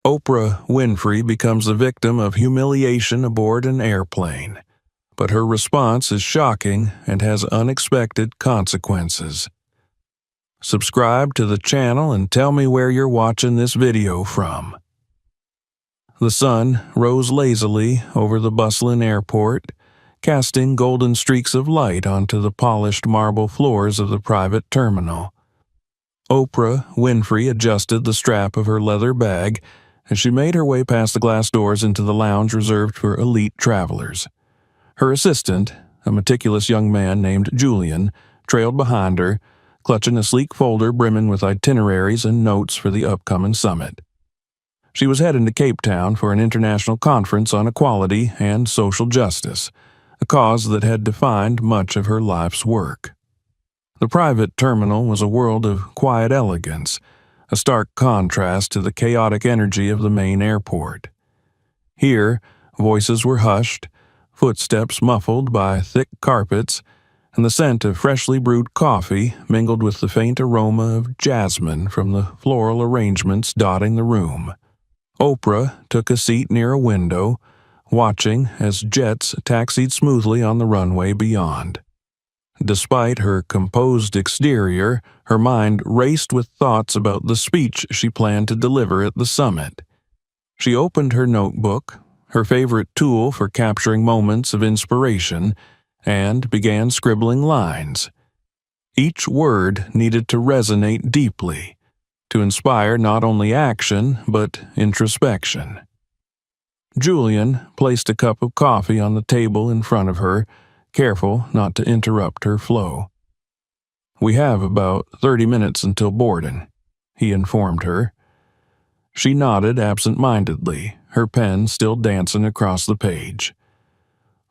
Oprah Winfrey becomes the victim of humiliation aboard an airplane, but her response is shocking and has unexpected consequences. Subscribe to the channel and tell me where you're watching this video from. The sun rose lazily over the bustling airport, casting golden streaks of light onto the polished marble floors of the private terminal. Oprah Winfrey adjusted the strap of her leather bag as she made her way past the glass doors into the lounge reserved for elite travelers. Her assistant, a meticulous young man named Julian, trailed behind her, clutching a sleek folder brimming with itineraries and notes for the upcoming summit. She was heading to Cape Town for an international conference on equality and social justice, a cause that had defined much of her life's work. The private terminal was a world of quiet elegance, a stark contrast to the chaotic energy of the main airport. Here, voices were hushed, footsteps muffled by thick carpets, and the scent of freshly brewed coffee mingled with the faint aroma of jasmine from the floral arrangements dotting the room. Oprah took a seat near a window, watching as jets taxied smoothly on the runway beyond. Despite her composed exterior, her mind raced with thoughts about the speech she planned to deliver at the summit. She opened her notebook, her favorite tool for capturing moments of inspiration, and began scribbling lines. Each word needed to resonate deeply, to inspire not only action but introspection. Julian placed a cup of coffee on the table in front of her, careful not to interrupt her flow. "We have about 30 minutes until boarding," he informed her. She nodded absent-mindedly, her pen still dancing across the page.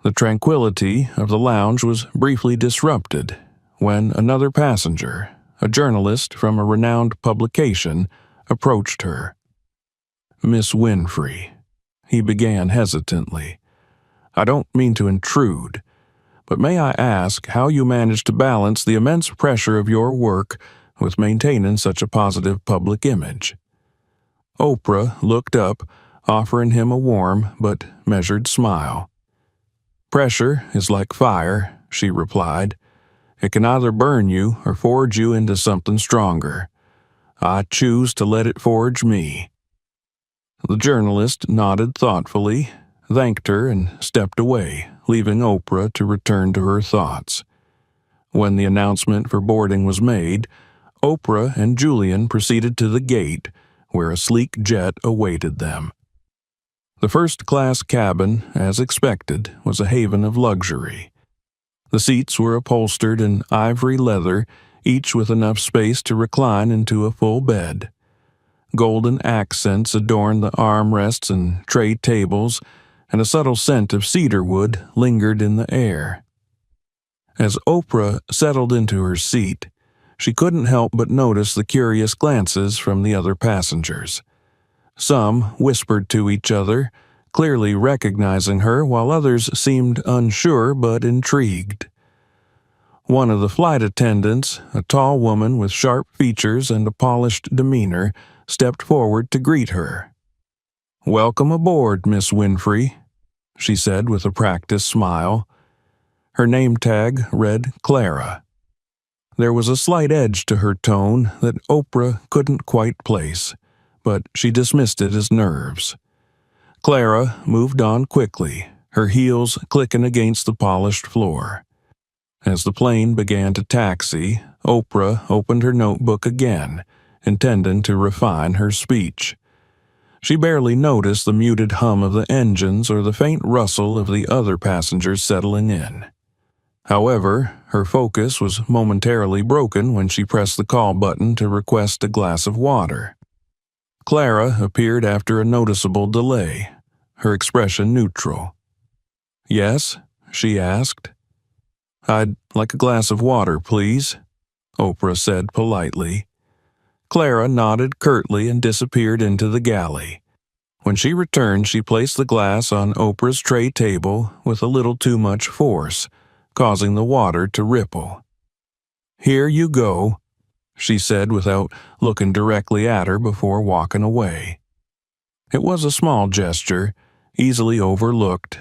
The tranquility of the lounge was briefly disrupted when another passenger, a journalist from a renowned publication, approached her. "Miss Winfrey," he began hesitantly, "I don't mean to intrude, but may I ask how you manage to balance the immense pressure of your work with maintaining such a positive public image?" Oprah looked up, offering him a warm but measured smile. "Pressure is like fire," she replied. "It can either burn you or forge you into something stronger. I choose to let it forge me." The journalist nodded thoughtfully, thanked her, and stepped away, leaving Oprah to return to her thoughts. When the announcement for boarding was made, Oprah and Julian proceeded to the gate, where a sleek jet awaited them. The first-class cabin, as expected, was a haven of luxury. The seats were upholstered in ivory leather, each with enough space to recline into a full bed. Golden accents adorned the armrests and tray tables, and a subtle scent of cedarwood lingered in the air. As Oprah settled into her seat, she couldn't help but notice the curious glances from the other passengers. Some whispered to each other, clearly recognizing her, while others seemed unsure but intrigued. One of the flight attendants, a tall woman with sharp features and a polished demeanor, stepped forward to greet her. "Welcome aboard, Miss Winfrey," she said with a practiced smile. Her name tag read Clara. There was a slight edge to her tone that Oprah couldn't quite place, but she dismissed it as nerves. Clara moved on quickly, her heels clicking against the polished floor. As the plane began to taxi, Oprah opened her notebook again, intending to refine her speech. She barely noticed the muted hum of the engines or the faint rustle of the other passengers settling in. However, her focus was momentarily broken when she pressed the call button to request a glass of water. Clara appeared after a noticeable delay, her expression neutral. "Yes?" she asked. "I'd like a glass of water, please," Oprah said politely. Clara nodded curtly and disappeared into the galley. When she returned, she placed the glass on Oprah's tray table with a little too much force, causing the water to ripple. "Here you go," she said without looking directly at her before walking away. It was a small gesture, easily overlooked,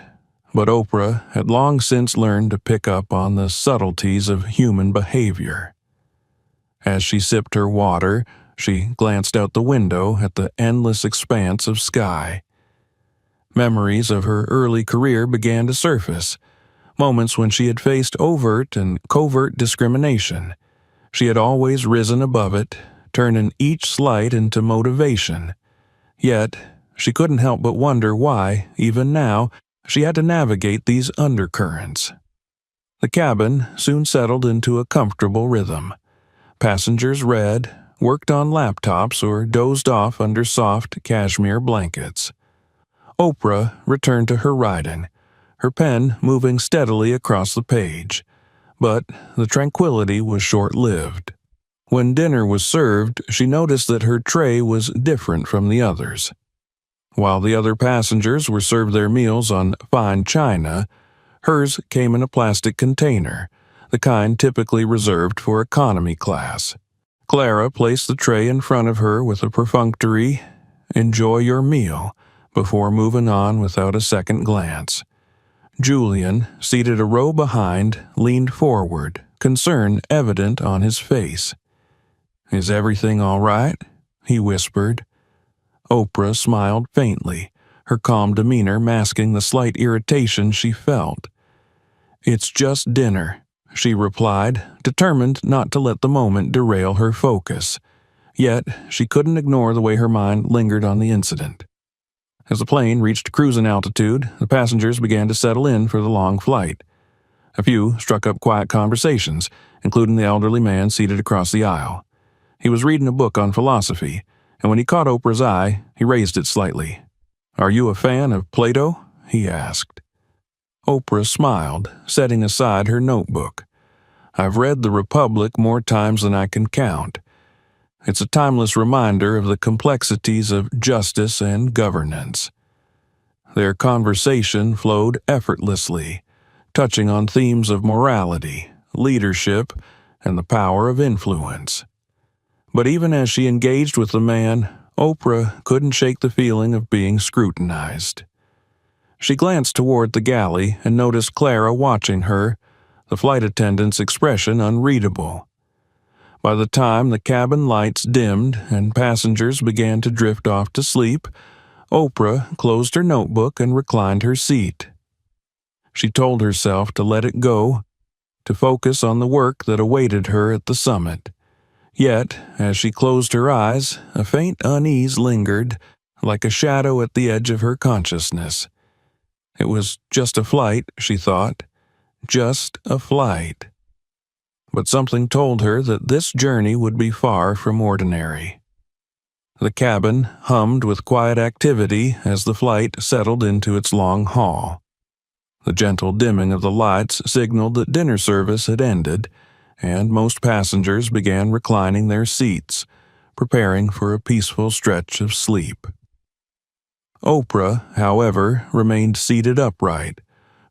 but Oprah had long since learned to pick up on the subtleties of human behavior. As she sipped her water, she glanced out the window at the endless expanse of sky. Memories of her early career began to surface, moments when she had faced overt and covert discrimination. She had always risen above it, turning each slight into motivation. Yet, she couldn't help but wonder why, even now, she had to navigate these undercurrents. The cabin soon settled into a comfortable rhythm. Passengers read, worked on laptops, or dozed off under soft cashmere blankets. Oprah returned to her writing, her pen moving steadily across the page. But the tranquility was short-lived. When dinner was served, she noticed that her tray was different from the others. While the other passengers were served their meals on fine china, hers came in a plastic container, the kind typically reserved for economy class. Clara placed the tray in front of her with a perfunctory, "Enjoy your meal," before moving on without a second glance. Julian, seated a row behind, leaned forward, concern evident on his face. "Is everything all right?" he whispered. Oprah smiled faintly, her calm demeanor masking the slight irritation she felt. "It's just dinner," she replied, determined not to let the moment derail her focus. Yet, she couldn't ignore the way her mind lingered on the incident. As the plane reached cruising altitude, the passengers began to settle in for the long flight. A few struck up quiet conversations, including the elderly man seated across the aisle. He was reading a book on philosophy, and when he caught Oprah's eye, he raised it slightly. "Are you a fan of Plato?" he asked. Oprah smiled, setting aside her notebook. "I've read The Republic more times than I can count. It's a timeless reminder of the complexities of justice and governance." Their conversation flowed effortlessly, touching on themes of morality, leadership, and the power of influence. But even as she engaged with the man, Oprah couldn't shake the feeling of being scrutinized. She glanced toward the galley and noticed Clara watching her, the flight attendant's expression unreadable. By the time the cabin lights dimmed and passengers began to drift off to sleep, Oprah closed her notebook and reclined her seat. She told herself to let it go, to focus on the work that awaited her at the summit. Yet, as she closed her eyes, a faint unease lingered, like a shadow at the edge of her consciousness. It was just a flight, she thought. Just a flight. But something told her that this journey would be far from ordinary. The cabin hummed with quiet activity as the flight settled into its long haul. The gentle dimming of the lights signaled that dinner service had ended, and most passengers began reclining their seats, preparing for a peaceful stretch of sleep. Oprah, however, remained seated upright,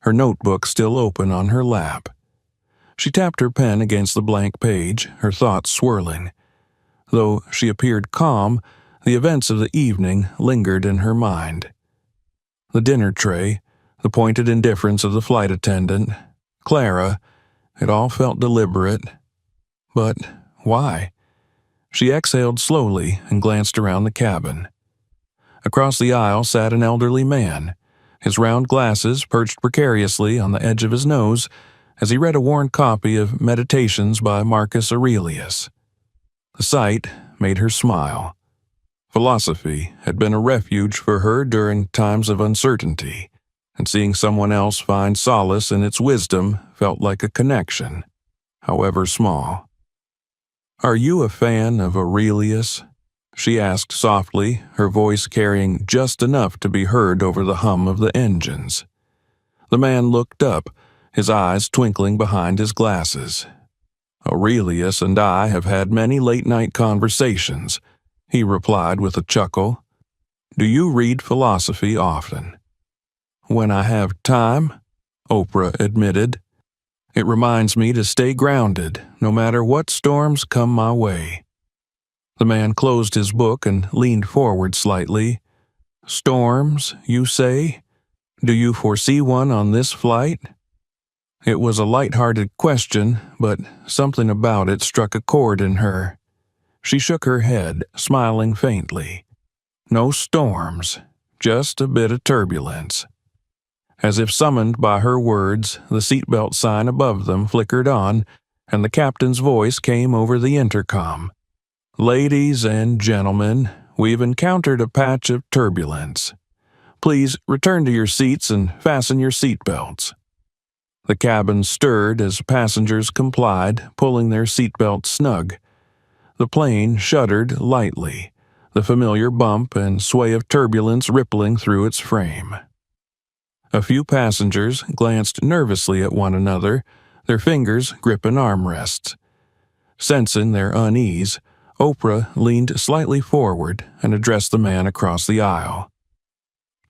her notebook still open on her lap. She tapped her pen against the blank page, her thoughts swirling. Though she appeared calm, the events of the evening lingered in her mind. The dinner tray, the pointed indifference of the flight attendant, Clara, it all felt deliberate. But why? She exhaled slowly and glanced around the cabin. Across the aisle sat an elderly man, his round glasses perched precariously on the edge of his nose as he read a worn copy of Meditations by Marcus Aurelius. The sight made her smile. Philosophy had been a refuge for her during times of uncertainty, and seeing someone else find solace in its wisdom felt like a connection, however small. "Are you a fan of Aurelius?" she asked softly, her voice carrying just enough to be heard over the hum of the engines. The man looked up, his eyes twinkling behind his glasses. "Aurelius and I have had many late-night conversations," he replied with a chuckle. "Do you read philosophy often?" "When I have time," Oprah admitted. "It reminds me to stay grounded, no matter what storms come my way." The man closed his book and leaned forward slightly. Storms, you say? Do you foresee one on this flight? It was a light-hearted question, but something about it struck a chord in her. She shook her head, smiling faintly. No storms, just a bit of turbulence. As if summoned by her words, the seatbelt sign above them flickered on, and the captain's voice came over the intercom. Ladies and gentlemen, we've encountered a patch of turbulence. Please return to your seats and fasten your seatbelts. The cabin stirred as passengers complied, pulling their seatbelts snug. The plane shuddered lightly, the familiar bump and sway of turbulence rippling through its frame. A few passengers glanced nervously at one another, their fingers gripping armrests. Sensing their unease, Oprah leaned slightly forward and addressed the man across the aisle.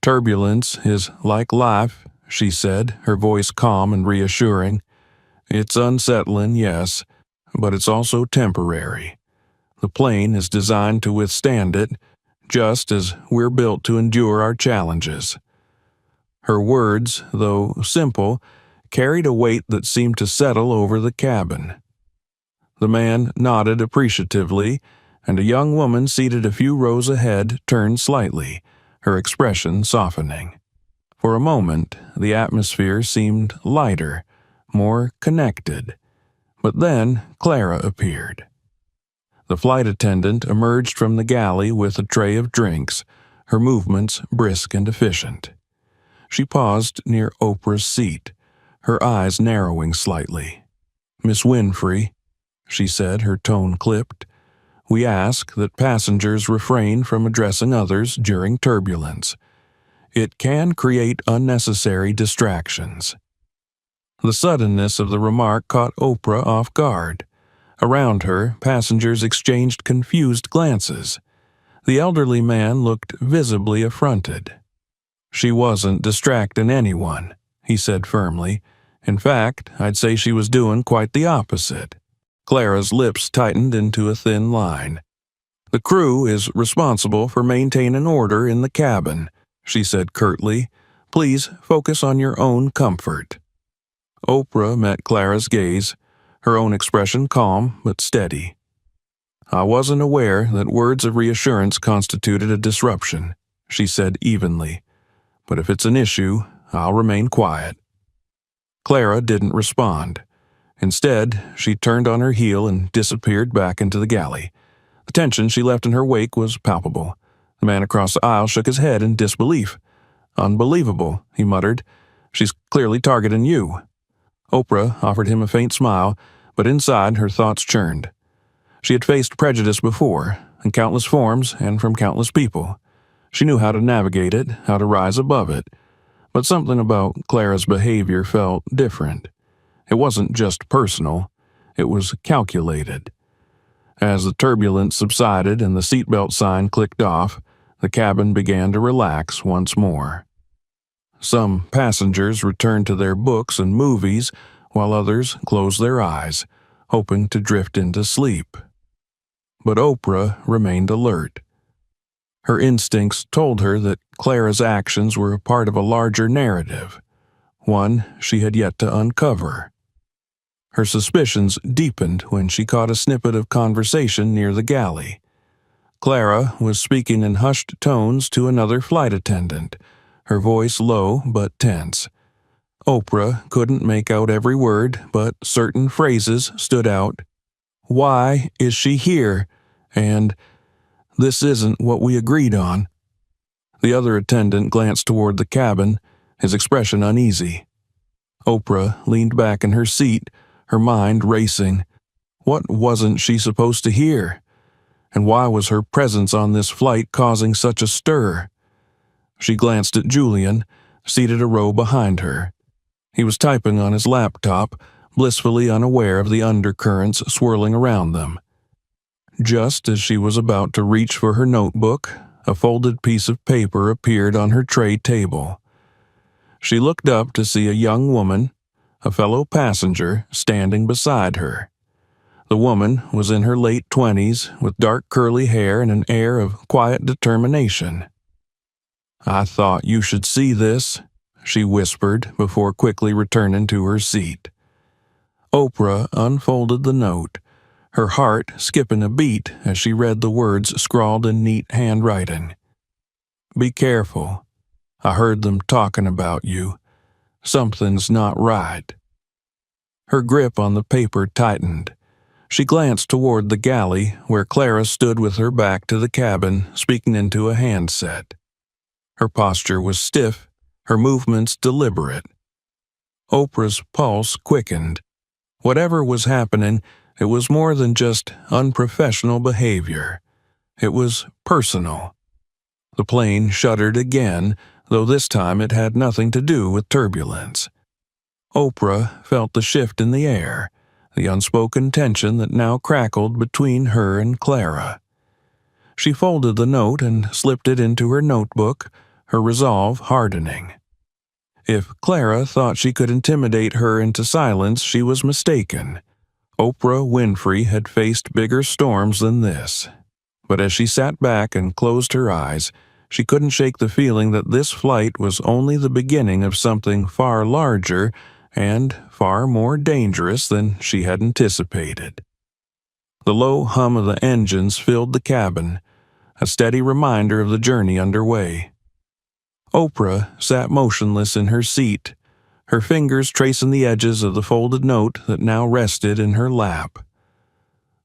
Turbulence is like life, she said, her voice calm and reassuring. It's unsettling, yes, but it's also temporary. The plane is designed to withstand it, just as we're built to endure our challenges. Her words, though simple, carried a weight that seemed to settle over the cabin. The man nodded appreciatively, and a young woman seated a few rows ahead turned slightly, her expression softening. For a moment, the atmosphere seemed lighter, more connected. But then Clara appeared. The flight attendant emerged from the galley with a tray of drinks, her movements brisk and efficient. She paused near Oprah's seat, her eyes narrowing slightly. "Miss Winfrey," she said, her tone clipped, "we ask that passengers refrain from addressing others during turbulence. It can create unnecessary distractions." The suddenness of the remark caught Oprah off guard. Around her, passengers exchanged confused glances. The elderly man looked visibly affronted. "She wasn't distracting anyone," he said firmly. "In fact, I'd say she was doing quite the opposite." Clara's lips tightened into a thin line. "The crew is responsible for maintaining order in the cabin," she said curtly. "Please focus on your own comfort." Oprah met Clara's gaze, her own expression calm but steady. "I wasn't aware that words of reassurance constituted a disruption," she said evenly. "But if it's an issue, I'll remain quiet." Clara didn't respond. Instead, she turned on her heel and disappeared back into the galley. The tension she left in her wake was palpable. The man across the aisle shook his head in disbelief. "Unbelievable," he muttered. "She's clearly targeting you." Oprah offered him a faint smile, but inside her thoughts churned. She had faced prejudice before, in countless forms and from countless people. She knew how to navigate it, how to rise above it. But something about Clara's behavior felt different. It wasn't just personal. It was calculated. As the turbulence subsided and the seatbelt sign clicked off, the cabin began to relax once more. Some passengers returned to their books and movies, while others closed their eyes, hoping to drift into sleep. But Oprah remained alert. Her instincts told her that Clara's actions were a part of a larger narrative, one she had yet to uncover. Her suspicions deepened when she caught a snippet of conversation near the galley. Clara was speaking in hushed tones to another flight attendant, her voice low but tense. Oprah couldn't make out every word, but certain phrases stood out. "Why is she here?" and "This isn't what we agreed on." The other attendant glanced toward the cabin, his expression uneasy. Oprah leaned back in her seat, her mind racing. What wasn't she supposed to hear? And why was her presence on this flight causing such a stir? She glanced at Julian, seated a row behind her. He was typing on his laptop, blissfully unaware of the undercurrents swirling around them. Just as she was about to reach for her notebook, a folded piece of paper appeared on her tray table. She looked up to see a young woman, a fellow passenger, standing beside her. The woman was in her late 20s, with dark curly hair and an air of quiet determination. "I thought you should see this," she whispered before quickly returning to her seat. Oprah unfolded the note, her heart skipping a beat as she read the words scrawled in neat handwriting. "Be careful. I heard them talking about you. Something's not right." Her grip on the paper tightened. She glanced toward the galley where Clara stood with her back to the cabin, speaking into a handset. Her posture was stiff, her movements deliberate. Oprah's pulse quickened. Whatever was happening, it was more than just unprofessional behavior. It was personal. The plane shuddered again, though this time it had nothing to do with turbulence. Oprah felt the shift in the air, the unspoken tension that now crackled between her and Clara. She folded the note and slipped it into her notebook, her resolve hardening. If Clara thought she could intimidate her into silence, she was mistaken. Oprah Winfrey had faced bigger storms than this. But as she sat back and closed her eyes, she couldn't shake the feeling that this flight was only the beginning of something far larger and far more dangerous than she had anticipated. The low hum of the engines filled the cabin, a steady reminder of the journey underway. Oprah sat motionless in her seat, her fingers tracing the edges of the folded note that now rested in her lap.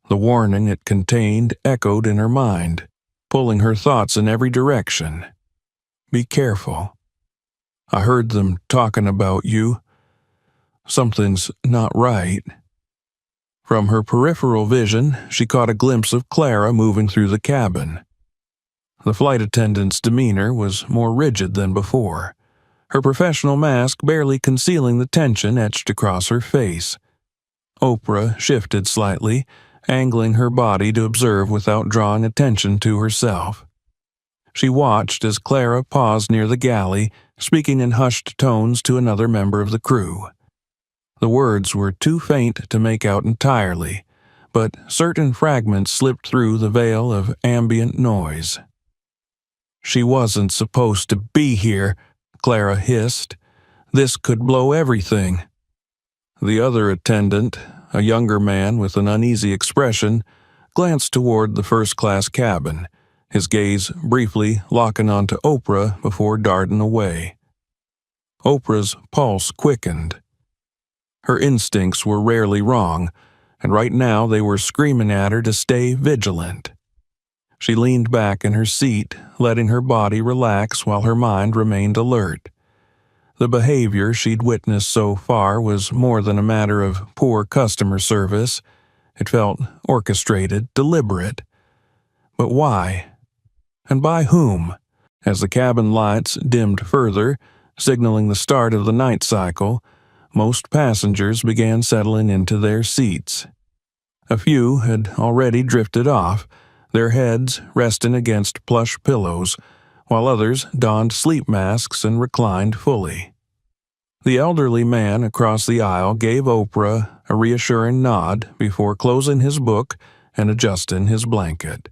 The warning it contained echoed in her mind, pulling her thoughts in every direction. "Be careful. I heard them talking about you. Something's not right." From her peripheral vision, she caught a glimpse of Clara moving through the cabin. The flight attendant's demeanor was more rigid than before, her professional mask barely concealing the tension etched across her face. Oprah shifted slightly, angling her body to observe without drawing attention to herself. She watched as Clara paused near the galley, speaking in hushed tones to another member of the crew. The words were too faint to make out entirely, but certain fragments slipped through the veil of ambient noise. "She wasn't supposed to be here," Clara hissed. "This could blow everything." The other attendant, a younger man with an uneasy expression, glanced toward the first-class cabin, his gaze briefly locking onto Oprah before darting away. Oprah's pulse quickened. Her instincts were rarely wrong, and right now they were screaming at her to stay vigilant. She leaned back in her seat, letting her body relax while her mind remained alert. The behavior she'd witnessed so far was more than a matter of poor customer service. It felt orchestrated, deliberate. But why? And by whom? As the cabin lights dimmed further, signaling the start of the night cycle, most passengers began settling into their seats. A few had already drifted off, their heads resting against plush pillows, while others donned sleep masks and reclined fully. The elderly man across the aisle gave Oprah a reassuring nod before closing his book and adjusting his blanket.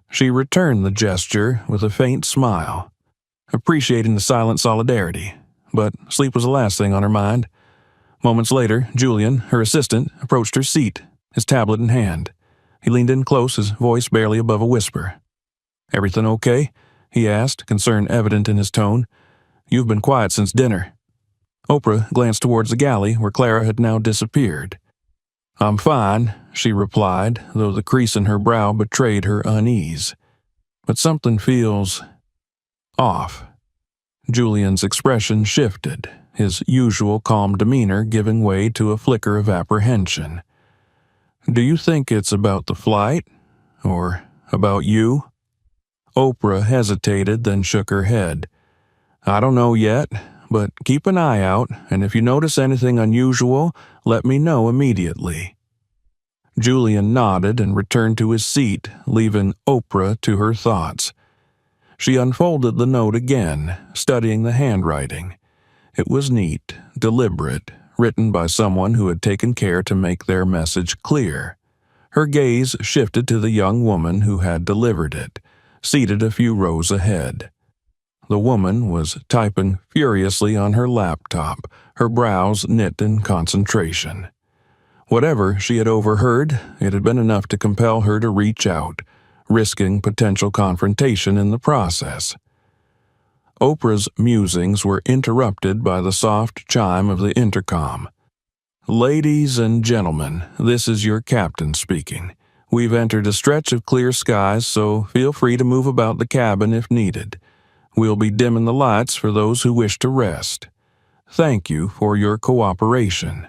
She returned the gesture with a faint smile, appreciating the silent solidarity, but sleep was the last thing on her mind. Moments later, Julian, her assistant, approached her seat, his tablet in hand. He leaned in close, his voice barely above a whisper. "Everything okay?" he asked, concern evident in his tone. "You've been quiet since dinner." Oprah glanced towards the galley where Clara had now disappeared. "I'm fine," she replied, though the crease in her brow betrayed her unease. "But something feels off." Julian's expression shifted, his usual calm demeanor giving way to a flicker of apprehension. "Do you think it's about the flight? Or about you?" Oprah hesitated, then shook her head. "I don't know yet, but keep an eye out, and if you notice anything unusual, let me know immediately." Julian nodded and returned to his seat, leaving Oprah to her thoughts. She unfolded the note again, studying the handwriting. It was neat, deliberate, written by someone who had taken care to make their message clear. Her gaze shifted to the young woman who had delivered it, seated a few rows ahead. The woman was typing furiously on her laptop, her brows knit in concentration. Whatever she had overheard, it had been enough to compel her to reach out, risking potential confrontation in the process. Oprah's musings were interrupted by the soft chime of the intercom. "Ladies and gentlemen, this is your captain speaking. We've entered a stretch of clear skies, so feel free to move about the cabin if needed. We'll be dimming the lights for those who wish to rest. Thank you for your cooperation."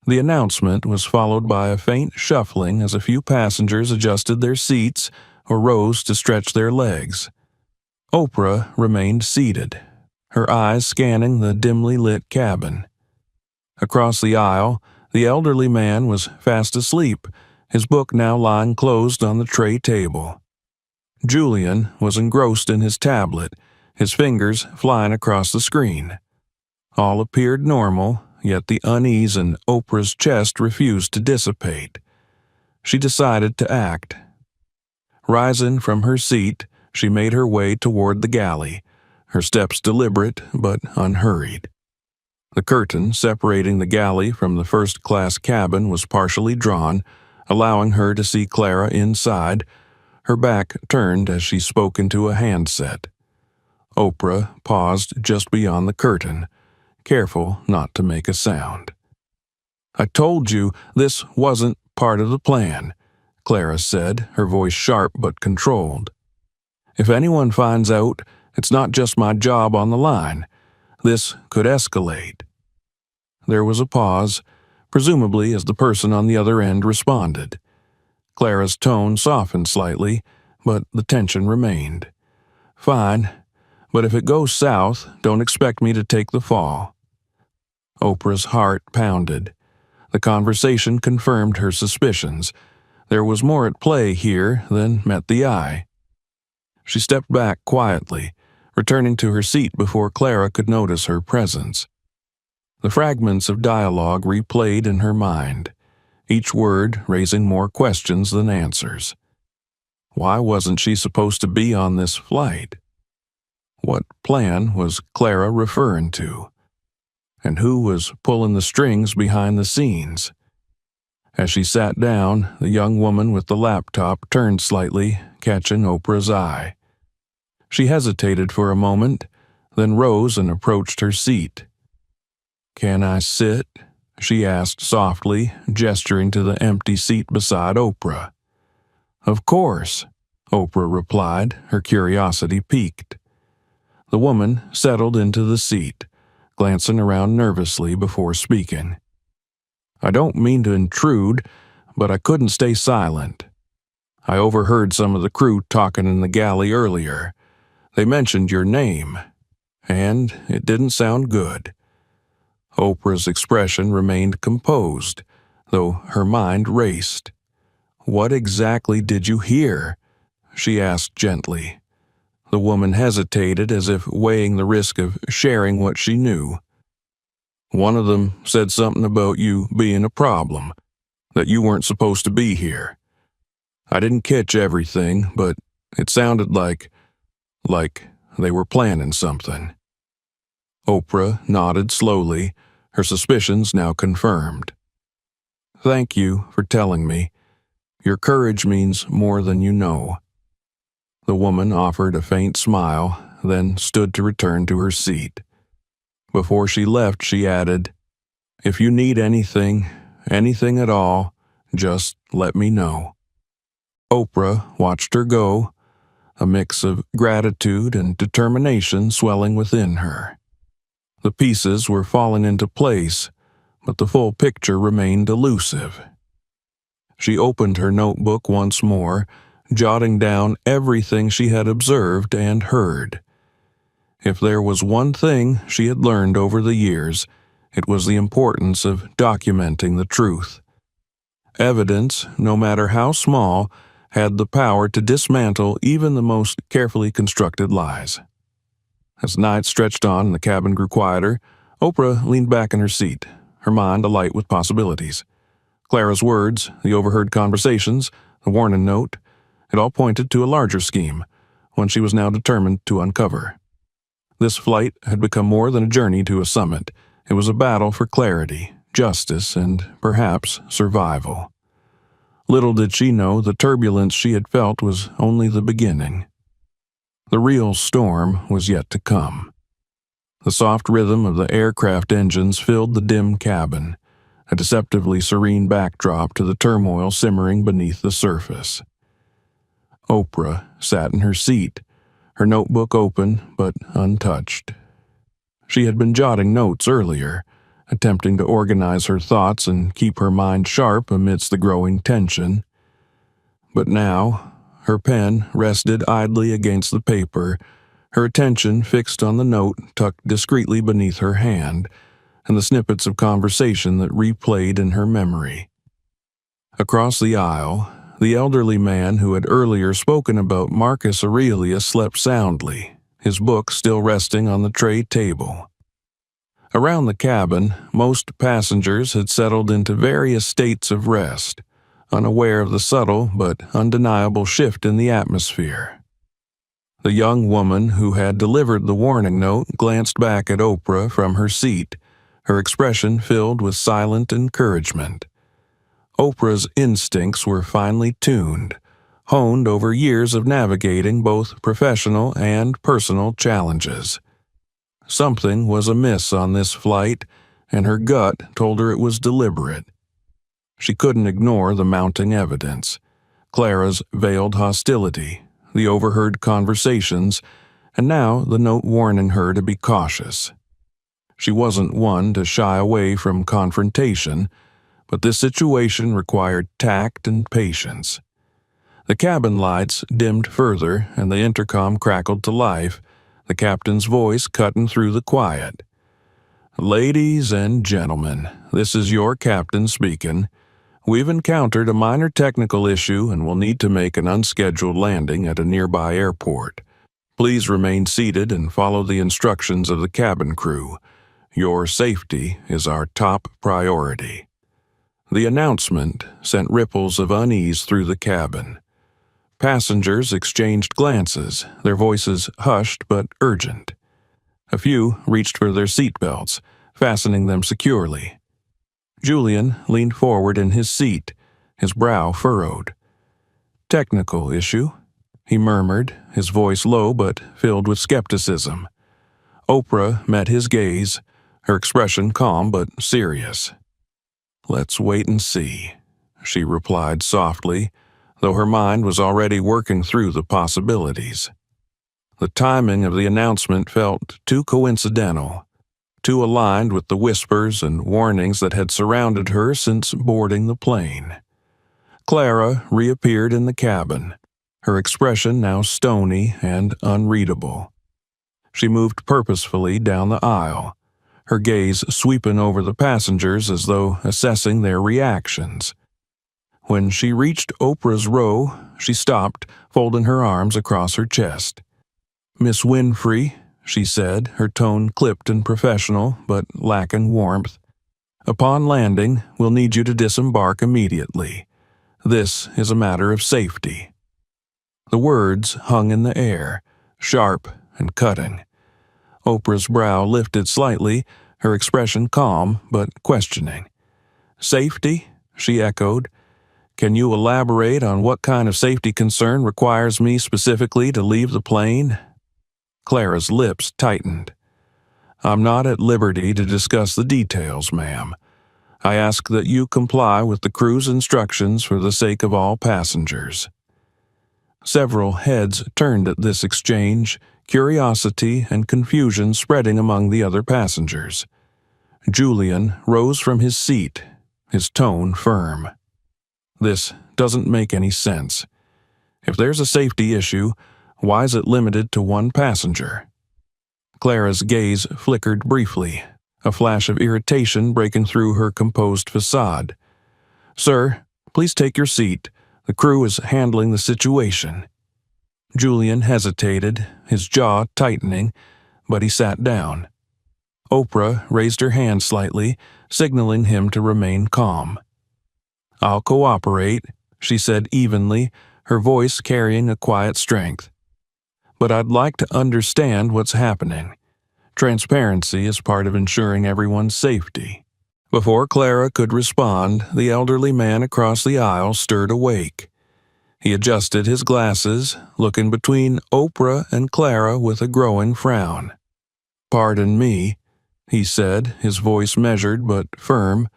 The announcement was followed by a faint shuffling as a few passengers adjusted their seats or rose to stretch their legs. Oprah remained seated, her eyes scanning the dimly lit cabin. Across the aisle, the elderly man was fast asleep, his book now lying closed on the tray table. Julian was engrossed in his tablet, his fingers flying across the screen. All appeared normal, yet the unease in Oprah's chest refused to dissipate. She decided to act. Rising from her seat, she made her way toward the galley, her steps deliberate but unhurried. The curtain separating the galley from the first-class cabin was partially drawn, allowing her to see Clara inside, her back turned as she spoke into a handset. Oprah paused just beyond the curtain, careful not to make a sound. "I told you this wasn't part of the plan," Clara said, her voice sharp but controlled. "If anyone finds out, it's not just my job on the line. This could escalate." There was a pause, presumably as the person on the other end responded. Clara's tone softened slightly, but the tension remained. "Fine, but if it goes south, don't expect me to take the fall." Oprah's heart pounded. The conversation confirmed her suspicions. There was more at play here than met the eye. She stepped back quietly, returning to her seat before Clara could notice her presence. The fragments of dialogue replayed in her mind, each word raising more questions than answers. Why wasn't she supposed to be on this flight? What plan was Clara referring to? And who was pulling the strings behind the scenes? As she sat down, the young woman with the laptop turned slightly, catching Oprah's eye. She hesitated for a moment, then rose and approached her seat. "Can I sit?" she asked softly, gesturing to the empty seat beside Oprah. "Of course," Oprah replied, her curiosity piqued. The woman settled into the seat, glancing around nervously before speaking. "I don't mean to intrude, but I couldn't stay silent. I overheard some of the crew talking in the galley earlier. They mentioned your name, and it didn't sound good." Oprah's expression remained composed, though her mind raced. "What exactly did you hear?" she asked gently. The woman hesitated as if weighing the risk of sharing what she knew. "One of them said something about you being a problem, that you weren't supposed to be here. I didn't catch everything, but it sounded like they were planning something." Oprah nodded slowly, her suspicions now confirmed. "Thank you for telling me. Your courage means more than you know." The woman offered a faint smile, then stood to return to her seat. Before she left, she added, "If you need anything at all, just let me know." Oprah watched her go, a mix of gratitude and determination swelling within her. The pieces were falling into place, but the full picture remained elusive. She opened her notebook once more, jotting down everything she had observed and heard. If there was one thing she had learned over the years, it was the importance of documenting the truth. Evidence, no matter how small, had the power to dismantle even the most carefully constructed lies. As night stretched on and the cabin grew quieter, Oprah leaned back in her seat, her mind alight with possibilities. Clara's words, the overheard conversations, the warning note, it all pointed to a larger scheme, one she was now determined to uncover. This flight had become more than a journey to a summit. It was a battle for clarity, justice, and perhaps survival. Little did she know the turbulence she had felt was only the beginning. The real storm was yet to come. The soft rhythm of the aircraft engines filled the dim cabin, a deceptively serene backdrop to the turmoil simmering beneath the surface. Oprah sat in her seat, her notebook open but untouched. She had been jotting notes earlier, attempting to organize her thoughts and keep her mind sharp amidst the growing tension. But now, her pen rested idly against the paper, her attention fixed on the note tucked discreetly beneath her hand, and the snippets of conversation that replayed in her memory. Across the aisle, the elderly man who had earlier spoken about Marcus Aurelius slept soundly, his book still resting on the tray table. Around the cabin, most passengers had settled into various states of rest, unaware of the subtle but undeniable shift in the atmosphere. The young woman who had delivered the warning note glanced back at Oprah from her seat, her expression filled with silent encouragement. Oprah's instincts were finely tuned, honed over years of navigating both professional and personal challenges. Something was amiss on this flight, and her gut told her it was deliberate. She couldn't ignore the mounting evidence: Clara's veiled hostility, the overheard conversations, and now the note warning her to be cautious. She wasn't one to shy away from confrontation, but this situation required tact and patience. The cabin lights dimmed further, and the intercom crackled to life, the captain's voice cutting through the quiet. "Ladies and gentlemen, this is your captain speaking. We've encountered a minor technical issue and will need to make an unscheduled landing at a nearby airport. Please remain seated and follow the instructions of the cabin crew. Your safety is our top priority." The announcement sent ripples of unease through the cabin. Passengers exchanged glances, their voices hushed but urgent. A few reached for their seatbelts, fastening them securely. Julian leaned forward in his seat, his brow furrowed. "Technical issue," he murmured, his voice low but filled with skepticism. Oprah met his gaze, her expression calm but serious. "Let's wait and see," she replied softly, though her mind was already working through the possibilities. The timing of the announcement felt too coincidental, too aligned with the whispers and warnings that had surrounded her since boarding the plane. Clara reappeared in the cabin, her expression now stony and unreadable. She moved purposefully down the aisle, her gaze sweeping over the passengers as though assessing their reactions. When she reached Oprah's row, she stopped, folding her arms across her chest. "Miss Winfrey," she said, her tone clipped and professional, but lacking warmth. "Upon landing, we'll need you to disembark immediately. This is a matter of safety." The words hung in the air, sharp and cutting. Oprah's brow lifted slightly, her expression calm but questioning. "Safety?" she echoed. "Can you elaborate on what kind of safety concern requires me specifically to leave the plane?" Clara's lips tightened. "I'm not at liberty to discuss the details, ma'am. I ask that you comply with the crew's instructions for the sake of all passengers." Several heads turned at this exchange, curiosity and confusion spreading among the other passengers. Julian rose from his seat, his tone firm. "This doesn't make any sense. If there's a safety issue, why is it limited to one passenger?" Clara's gaze flickered briefly, a flash of irritation breaking through her composed facade. "Sir, please take your seat. The crew is handling the situation." Julian hesitated, his jaw tightening, but he sat down. Oprah raised her hand slightly, signaling him to remain calm. "I'll cooperate," she said evenly, her voice carrying a quiet strength. "But I'd like to understand what's happening. Transparency is part of ensuring everyone's safety. Before Clara could respond, the elderly man across the aisle stirred awake. He adjusted his glasses, looking between Oprah and Clara with a growing frown. "Pardon me," he said, his voice measured but firm,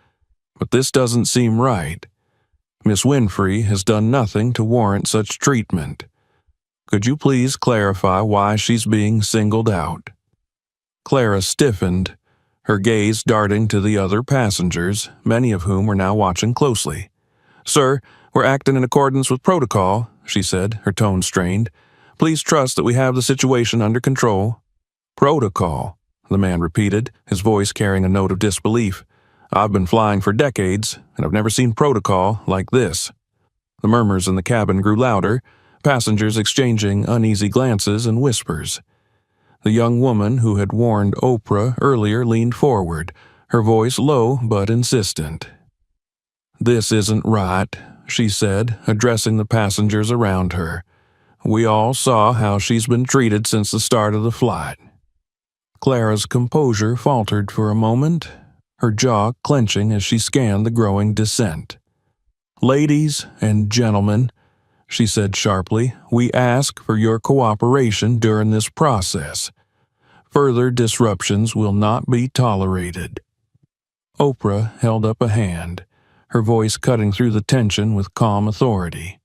"but this doesn't seem right. Miss Winfrey has done nothing to warrant such treatment. Could you please clarify why she's being singled out?" Clara stiffened, her gaze darting to the other passengers, many of whom were now watching closely. "Sir, we're acting in accordance with protocol," she said, her tone strained. "Please trust that we have the situation under control." "Protocol," the man repeated, his voice carrying a note of disbelief. "I've been flying for decades, and I've never seen protocol like this." The murmurs in the cabin grew louder, passengers exchanging uneasy glances and whispers. The young woman who had warned Oprah earlier leaned forward, her voice low but insistent. "This isn't right," she said, addressing the passengers around her. "We all saw how she's been treated since the start of the flight." Clara's composure faltered for a moment, her jaw clenching as she scanned the growing dissent. "Ladies and gentlemen," she said sharply, "we ask for your cooperation during this process. Further disruptions will not be tolerated." Oprah held up a hand, her voice cutting through the tension with calm authority.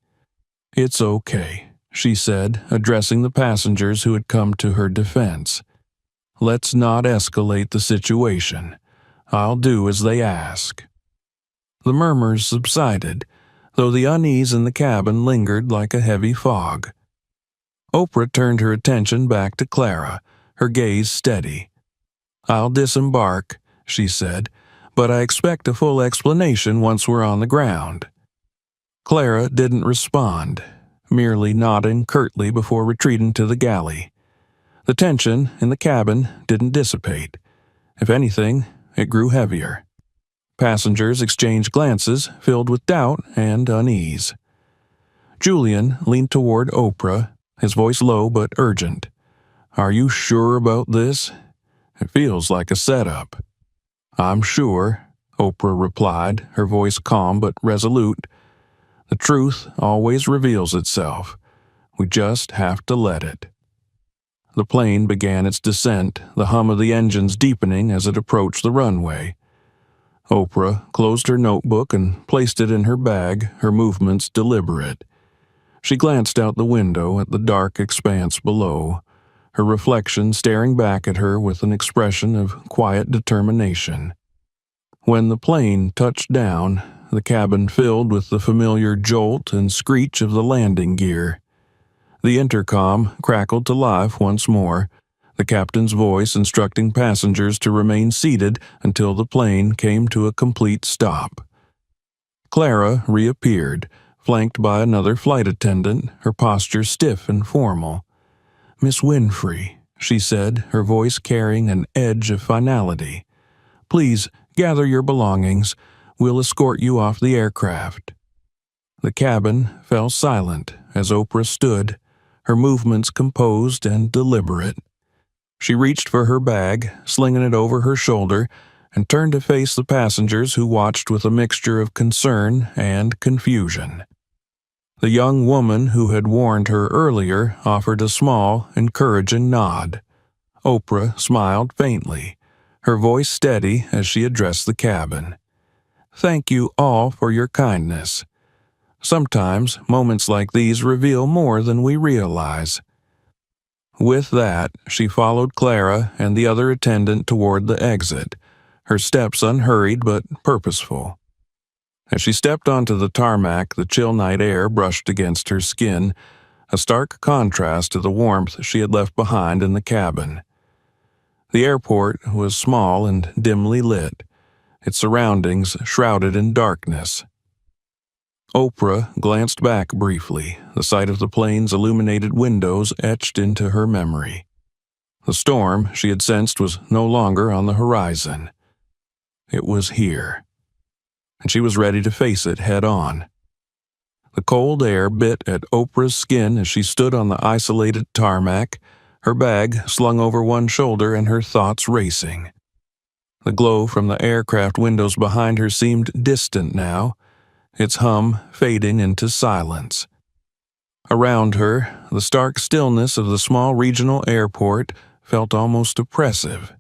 "It's okay," she said, addressing the passengers who had come to her defense. "Let's not escalate the situation. I'll do as they ask." The murmurs subsided, though the unease in the cabin lingered like a heavy fog. Oprah turned her attention back to Clara, her gaze steady. "I'll disembark," she said, "but I expect a full explanation once we're on the ground." Clara didn't respond, merely nodding curtly before retreating to the galley. The tension in the cabin didn't dissipate. If anything, it grew heavier. Passengers exchanged glances filled with doubt and unease. Julian leaned toward Oprah, his voice low but urgent. "Are you sure about this? It feels like a setup." "I'm sure," Oprah replied, her voice calm but resolute. "The truth always reveals itself. We just have to let it." The plane began its descent, the hum of the engines deepening as it approached the runway. Oprah closed her notebook and placed it in her bag, her movements deliberate. She glanced out the window at the dark expanse below, her reflection staring back at her with an expression of quiet determination. When the plane touched down, the cabin filled with the familiar jolt and screech of the landing gear. The intercom crackled to life once more, the captain's voice instructing passengers to remain seated until the plane came to a complete stop. Clara reappeared, flanked by another flight attendant, her posture stiff and formal. "Miss Winfrey," she said, her voice carrying an edge of finality. "Please gather your belongings. We'll escort you off the aircraft." The cabin fell silent as Oprah stood, her movements composed and deliberate. She reached for her bag, slinging it over her shoulder, and turned to face the passengers who watched with a mixture of concern and confusion. The young woman who had warned her earlier offered a small, encouraging nod. Oprah smiled faintly, her voice steady as she addressed the cabin. "Thank you all for your kindness. Sometimes moments like these reveal more than we realize." With that, she followed Clara and the other attendant toward the exit, her steps unhurried but purposeful. As she stepped onto the tarmac, the chill night air brushed against her skin, a stark contrast to the warmth she had left behind in the cabin. The airport was small and dimly lit, its surroundings shrouded in darkness. Oprah glanced back briefly, the sight of the plane's illuminated windows etched into her memory. The storm she had sensed was no longer on the horizon. It was here, and she was ready to face it head-on. The cold air bit at Oprah's skin as she stood on the isolated tarmac, her bag slung over one shoulder and her thoughts racing. The glow from the aircraft windows behind her seemed distant now, its hum fading into silence. Around her, the stark stillness of the small regional airport felt almost oppressive.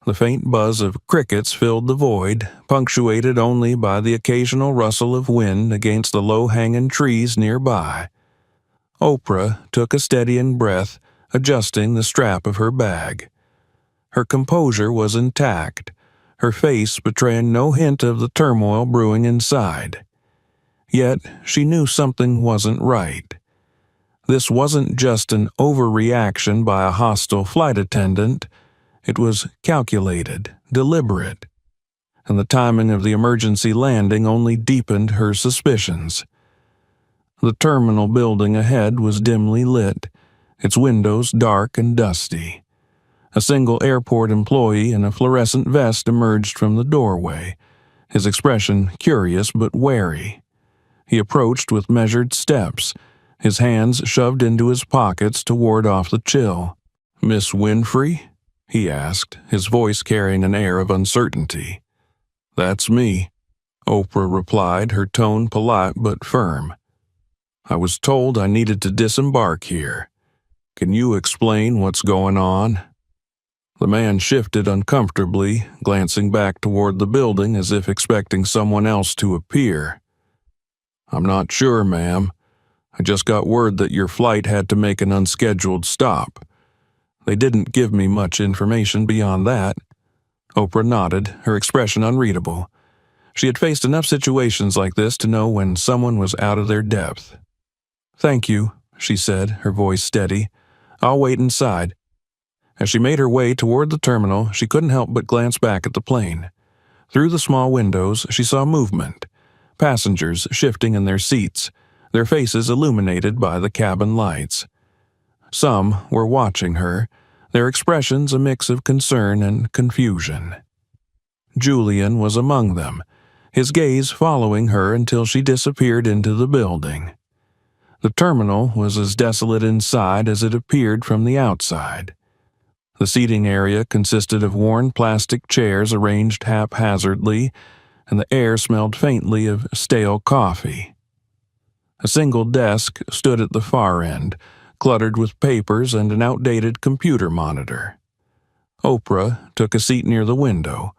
The faint buzz of crickets filled the void, punctuated only by the occasional rustle of wind against the low-hanging trees nearby. Oprah took a steadying breath, adjusting the strap of her bag. Her composure was intact, her face betraying no hint of the turmoil brewing inside. Yet she knew something wasn't right. This wasn't just an overreaction by a hostile flight attendant. It was calculated, deliberate, and the timing of the emergency landing only deepened her suspicions. The terminal building ahead was dimly lit, its windows dark and dusty. A single airport employee in a fluorescent vest emerged from the doorway, his expression curious but wary. He approached with measured steps, his hands shoved into his pockets to ward off the chill. "Miss Winfrey?" he asked, his voice carrying an air of uncertainty. "That's me," Oprah replied, her tone polite but firm. "I was told I needed to disembark here. Can you explain what's going on?" The man shifted uncomfortably, glancing back toward the building as if expecting someone else to appear. "I'm not sure, ma'am. I just got word that your flight had to make an unscheduled stop. They didn't give me much information beyond that." Oprah nodded, her expression unreadable. She had faced enough situations like this to know when someone was out of their depth. "Thank you," she said, her voice steady. "I'll wait inside." As she made her way toward the terminal, she couldn't help but glance back at the plane. Through the small windows, she saw movement. Passengers shifting in their seats, their faces illuminated by the cabin lights. Some were watching her, their expressions a mix of concern and confusion. Julian was among them, his gaze following her until she disappeared into the building. The terminal was as desolate inside as it appeared from the outside. The seating area consisted of worn plastic chairs arranged haphazardly, and the air smelled faintly of stale coffee. A single desk stood at the far end, cluttered with papers and an outdated computer monitor. Oprah took a seat near the window,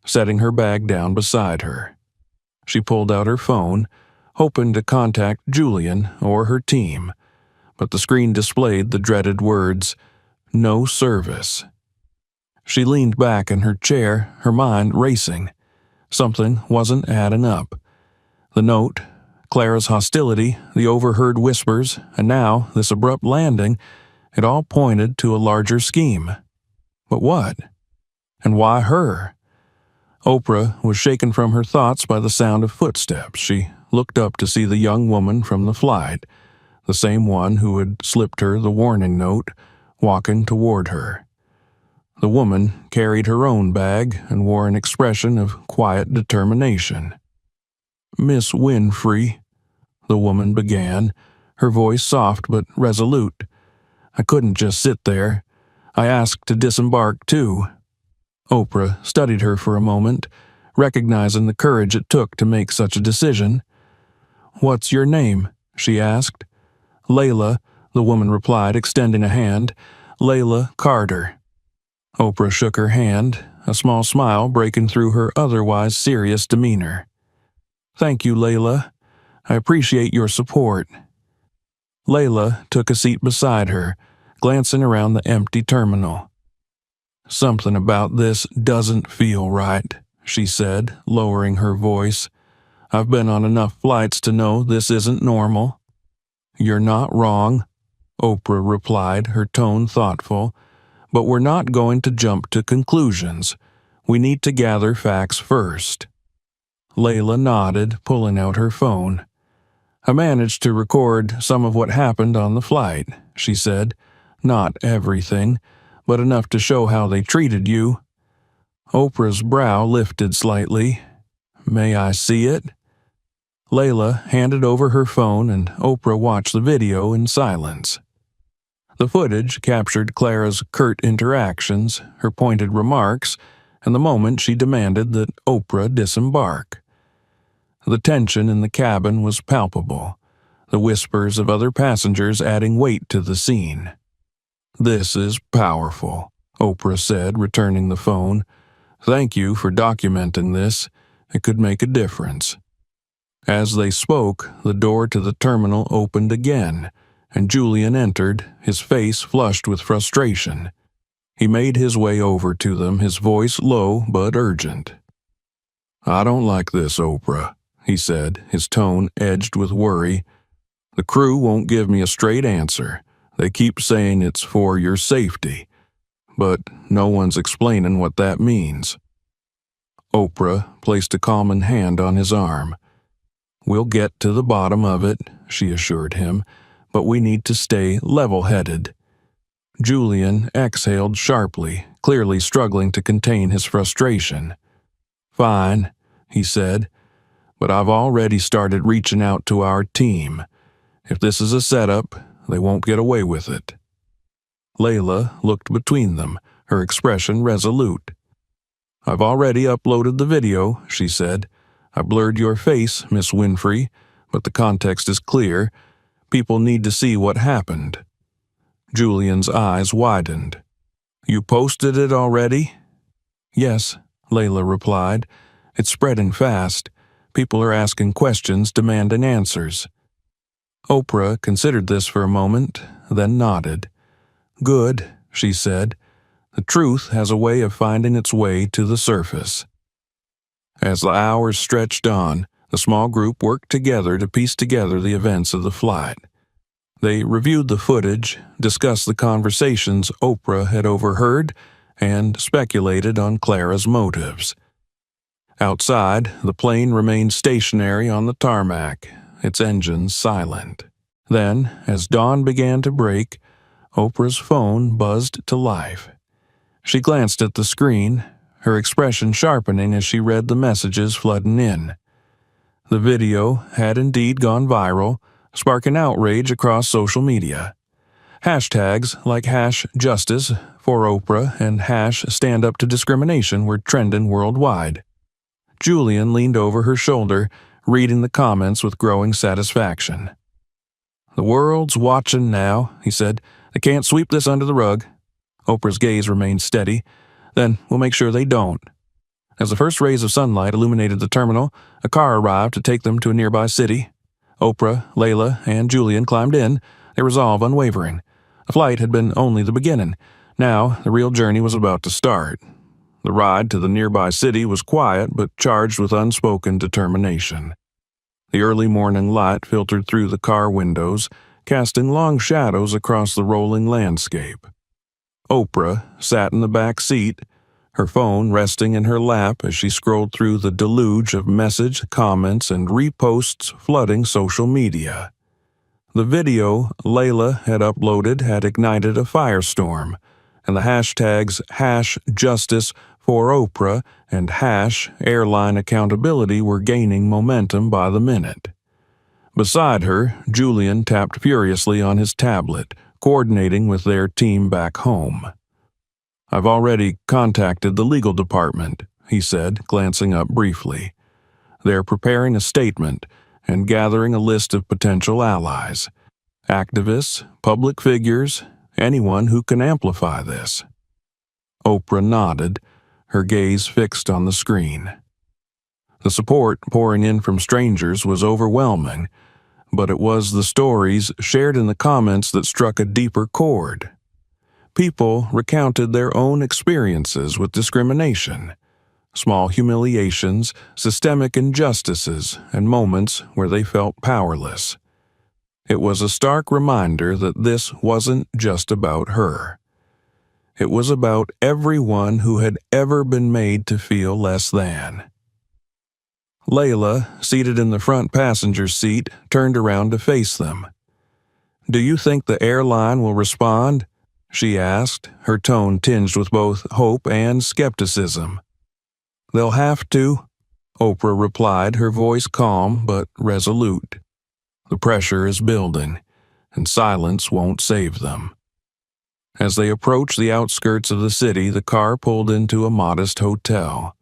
setting her bag down beside her. She pulled out her phone, hoping to contact Julian or her team, but the screen displayed the dreaded words, "No service." She leaned back in her chair, her mind racing. Something wasn't adding up. The note, Clara's hostility, the overheard whispers, and now this abrupt landing, it all pointed to a larger scheme. But what? And why her? Oprah was shaken from her thoughts by the sound of footsteps. She looked up to see the young woman from the flight, the same one who had slipped her the warning note, walking toward her. The woman carried her own bag and wore an expression of quiet determination. "Miss Winfrey," the woman began, her voice soft but resolute. "I couldn't just sit there. I asked to disembark too." Oprah studied her for a moment, recognizing the courage it took to make such a decision. "What's your name?" she asked. "Layla," the woman replied, extending a hand. "Layla Carter." Oprah shook her hand, a small smile breaking through her otherwise serious demeanor. "Thank you, Layla. I appreciate your support." Layla took a seat beside her, glancing around the empty terminal. "Something about this doesn't feel right," she said, lowering her voice. "I've been on enough flights to know this isn't normal." "You're not wrong," Oprah replied, her tone thoughtful. "But we're not going to jump to conclusions. We need to gather facts first." Layla nodded, pulling out her phone. "I managed to record some of what happened on the flight," she said. "Not everything, but enough to show how they treated you." Oprah's brow lifted slightly. "May I see it?" Layla handed over her phone and Oprah watched the video in silence. The footage captured Clara's curt interactions, her pointed remarks, and the moment she demanded that Oprah disembark. The tension in the cabin was palpable, the whispers of other passengers adding weight to the scene. "This is powerful," Oprah said, returning the phone. "Thank you for documenting this. It could make a difference." As they spoke, the door to the terminal opened again, and Julian entered, his face flushed with frustration. He made his way over to them, his voice low but urgent. "I don't like this, Oprah," he said, his tone edged with worry. "The crew won't give me a straight answer. They keep saying it's for your safety, but no one's explaining what that means." Oprah placed a calming hand on his arm. "We'll get to the bottom of it," she assured him, "but we need to stay level-headed." Julian exhaled sharply, clearly struggling to contain his frustration. "Fine," he said, "but I've already started reaching out to our team. If this is a setup, they won't get away with it." Layla looked between them, her expression resolute. "I've already uploaded the video," she said. "I blurred your face, Miss Winfrey, but the context is clear. People need to see what happened." Julian's eyes widened. "You posted it already?" "Yes," Layla replied. "It's spreading fast. People are asking questions, demanding answers." Oprah considered this for a moment, then nodded. "Good," she said. "The truth has a way of finding its way to the surface." As the hours stretched on, the small group worked together to piece together the events of the flight. They reviewed the footage, discussed the conversations Oprah had overheard, and speculated on Clara's motives. Outside, the plane remained stationary on the tarmac, its engines silent. Then, as dawn began to break, Oprah's phone buzzed to life. She glanced at the screen, her expression sharpening as she read the messages flooding in. The video had indeed gone viral, sparking outrage across social media. Hashtags like #Justice for Oprah and #Stand Up to Discrimination were trending worldwide. Julian leaned over her shoulder, reading the comments with growing satisfaction. "The world's watching now," he said. "They can't sweep this under the rug." Oprah's gaze remained steady. "Then we'll make sure they don't." As the first rays of sunlight illuminated the terminal, a car arrived to take them to a nearby city. Oprah, Layla, and Julian climbed in, their resolve unwavering. The flight had been only the beginning. Now the real journey was about to start. The ride to the nearby city was quiet but charged with unspoken determination. The early morning light filtered through the car windows, casting long shadows across the rolling landscape. Oprah sat in the back seat, her phone resting in her lap as she scrolled through the deluge of message, comments, and reposts flooding social media. The video Layla had uploaded had ignited a firestorm, and the hashtags #Justice for Oprah and #Airline Accountability were gaining momentum by the minute. Beside her, Julian tapped furiously on his tablet, coordinating with their team back home. "I've already contacted the legal department," he said, glancing up briefly. "They're preparing a statement and gathering a list of potential allies. Activists, public figures, anyone who can amplify this." Oprah nodded, her gaze fixed on the screen. The support pouring in from strangers was overwhelming, but it was the stories shared in the comments that struck a deeper chord. People recounted their own experiences with discrimination, small humiliations, systemic injustices, and moments where they felt powerless. It was a stark reminder that this wasn't just about her. It was about everyone who had ever been made to feel less than. Layla, seated in the front passenger seat, turned around to face them. "Do you think the airline will respond?" she asked, her tone tinged with both hope and skepticism. "They'll have to," Oprah replied, her voice calm but resolute. "The pressure is building, and silence won't save them." As they approached the outskirts of the city, the car pulled into a modest hotel.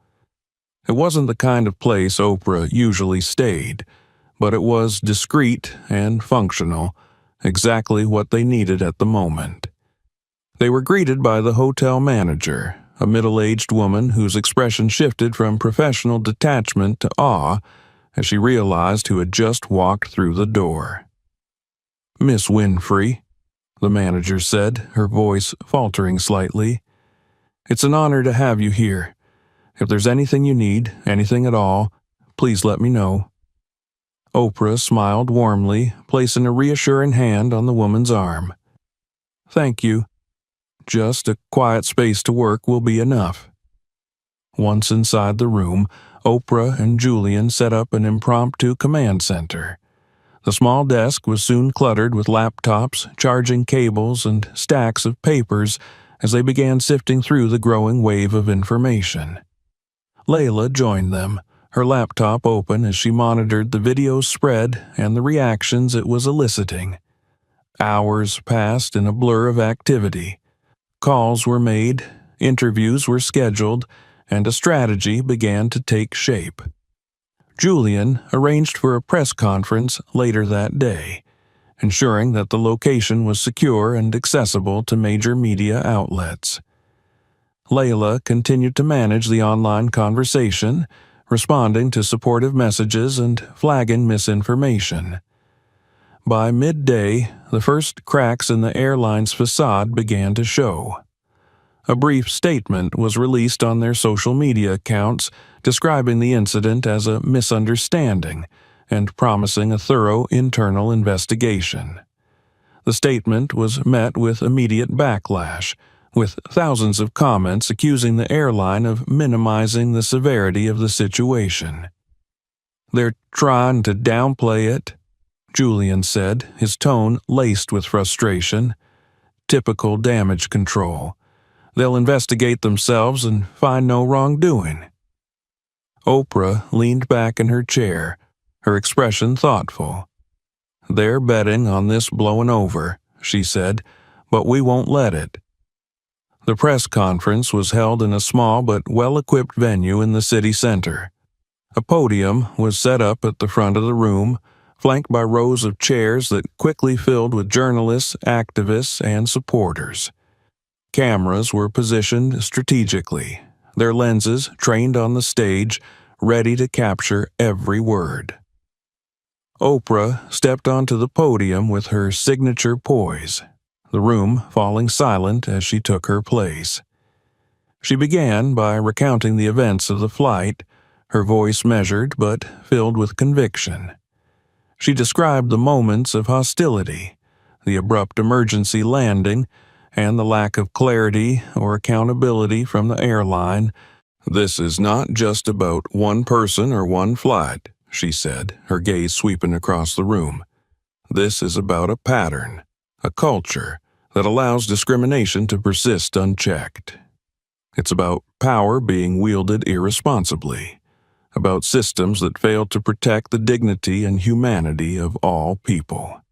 It wasn't the kind of place Oprah usually stayed, but it was discreet and functional, exactly what they needed at the moment. They were greeted by the hotel manager, a middle-aged woman whose expression shifted from professional detachment to awe as she realized who had just walked through the door. "Miss Winfrey," the manager said, her voice faltering slightly. "It's an honor to have you here. If there's anything you need, anything at all, please let me know." Oprah smiled warmly, placing a reassuring hand on the woman's arm. "Thank you. Just a quiet space to work will be enough." Once inside the room, Oprah and Julian set up an impromptu command center. The small desk was soon cluttered with laptops, charging cables, and stacks of papers as they began sifting through the growing wave of information. Layla joined them, her laptop open as she monitored the video spread and the reactions it was eliciting. Hours passed in a blur of activity. Calls were made, interviews were scheduled, and a strategy began to take shape. Julian arranged for a press conference later that day, ensuring that the location was secure and accessible to major media outlets. Layla continued to manage the online conversation, responding to supportive messages and flagging misinformation. By midday, the first cracks in the airline's facade began to show. A brief statement was released on their social media accounts describing the incident as a misunderstanding and promising a thorough internal investigation. The statement was met with immediate backlash, with thousands of comments accusing the airline of minimizing the severity of the situation. "They're trying to downplay it," Julian said, his tone laced with frustration. "Typical damage control. They'll investigate themselves and find no wrongdoing." Oprah leaned back in her chair, her expression thoughtful. "They're betting on this blowing over," she said, "but we won't let it." The press conference was held in a small but well-equipped venue in the city center. A podium was set up at the front of the room, flanked by rows of chairs that quickly filled with journalists, activists, and supporters. Cameras were positioned strategically, their lenses trained on the stage, ready to capture every word. Oprah stepped onto the podium with her signature poise, the room falling silent as she took her place. She began by recounting the events of the flight, her voice measured but filled with conviction. She described the moments of hostility, the abrupt emergency landing, and the lack of clarity or accountability from the airline. "This is not just about one person or one flight," she said, her gaze sweeping across the room. "This is about a pattern, a culture that allows discrimination to persist unchecked. It's about power being wielded irresponsibly, about systems that fail to protect the dignity and humanity of all people."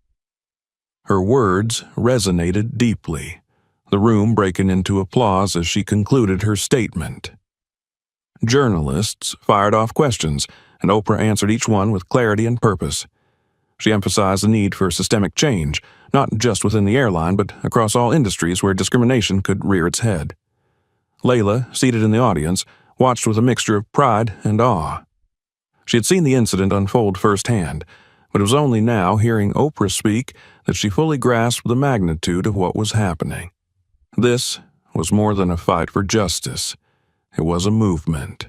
Her words resonated deeply, the room breaking into applause as she concluded her statement. Journalists fired off questions, and Oprah answered each one with clarity and purpose. She emphasized the need for systemic change, not just within the airline, but across all industries where discrimination could rear its head. Layla, seated in the audience, watched with a mixture of pride and awe. She had seen the incident unfold firsthand, but it was only now, hearing Oprah speak, that she fully grasped the magnitude of what was happening. This was more than a fight for justice. It was a movement.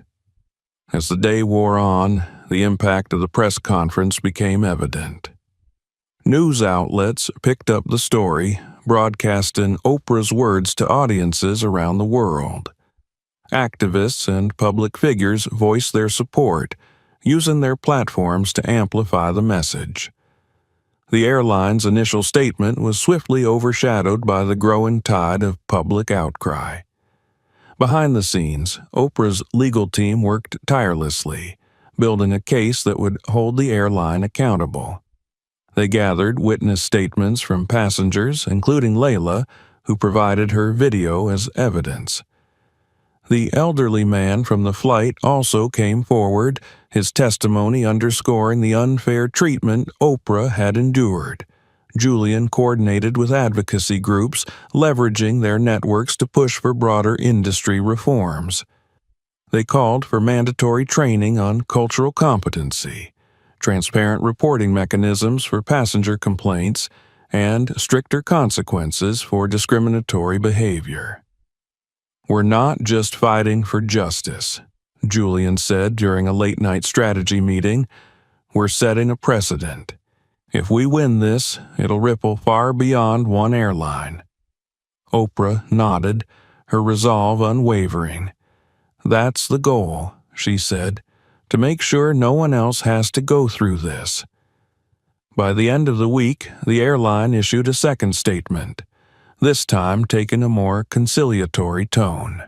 As the day wore on, the impact of the press conference became evident. News outlets picked up the story, broadcasting Oprah's words to audiences around the world. Activists and public figures voiced their support, using their platforms to amplify the message. The airline's initial statement was swiftly overshadowed by the growing tide of public outcry. Behind the scenes, Oprah's legal team worked tirelessly, building a case that would hold the airline accountable. They gathered witness statements from passengers, including Layla, who provided her video as evidence. The elderly man from the flight also came forward, his testimony underscoring the unfair treatment Oprah had endured. Julian coordinated with advocacy groups, leveraging their networks to push for broader industry reforms. They called for mandatory training on cultural competency, transparent reporting mechanisms for passenger complaints, and stricter consequences for discriminatory behavior. "We're not just fighting for justice," Julian said during a late-night strategy meeting. "We're setting a precedent. If we win this, it'll ripple far beyond one airline." Oprah nodded, her resolve unwavering. "That's the goal," she said, "to make sure no one else has to go through this." By the end of the week, the airline issued a second statement, this time taking a more conciliatory tone.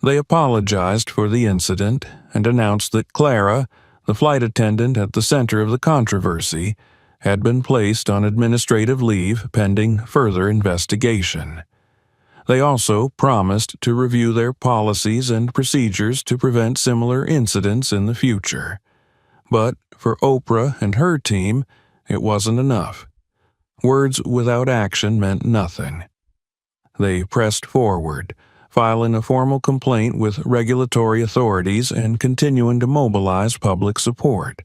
They apologized for the incident and announced that Clara, the flight attendant at the center of the controversy, had been placed on administrative leave pending further investigation. They also promised to review their policies and procedures to prevent similar incidents in the future. But for Oprah and her team, it wasn't enough. Words without action meant nothing. They pressed forward, filing a formal complaint with regulatory authorities and continuing to mobilize public support.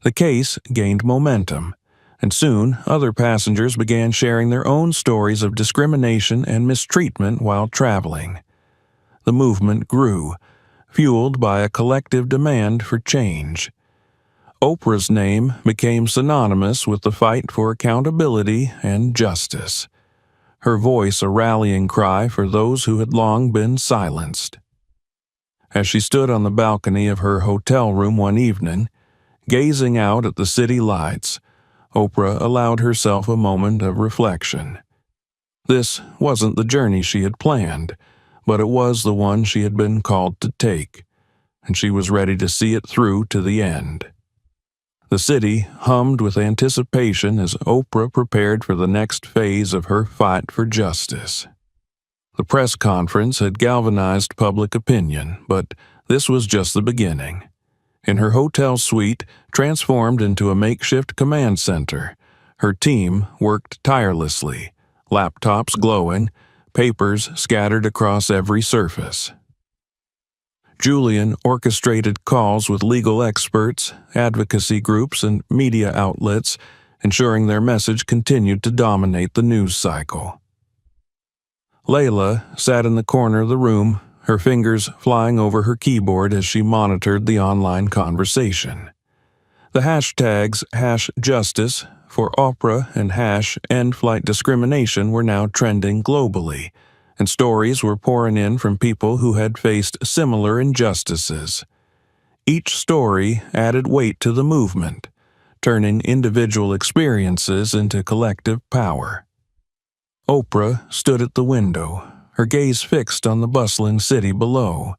The case gained momentum, and soon other passengers began sharing their own stories of discrimination and mistreatment while traveling. The movement grew, fueled by a collective demand for change. Oprah's name became synonymous with the fight for accountability and justice, her voice a rallying cry for those who had long been silenced. As she stood on the balcony of her hotel room one evening, gazing out at the city lights, Oprah allowed herself a moment of reflection. This wasn't the journey she had planned, but it was the one she had been called to take, and she was ready to see it through to the end. The city hummed with anticipation as Oprah prepared for the next phase of her fight for justice. The press conference had galvanized public opinion, but this was just the beginning. In her hotel suite, transformed into a makeshift command center, her team worked tirelessly, laptops glowing, papers scattered across every surface. Julian orchestrated calls with legal experts, advocacy groups, and media outlets, ensuring their message continued to dominate the news cycle. Layla sat in the corner of the room, her fingers flying over her keyboard as she monitored the online conversation. The hashtags #justice for Oprah and #end flight discrimination were now trending globally, and stories were pouring in from people who had faced similar injustices. Each story added weight to the movement, turning individual experiences into collective power. Oprah stood at the window, her gaze fixed on the bustling city below.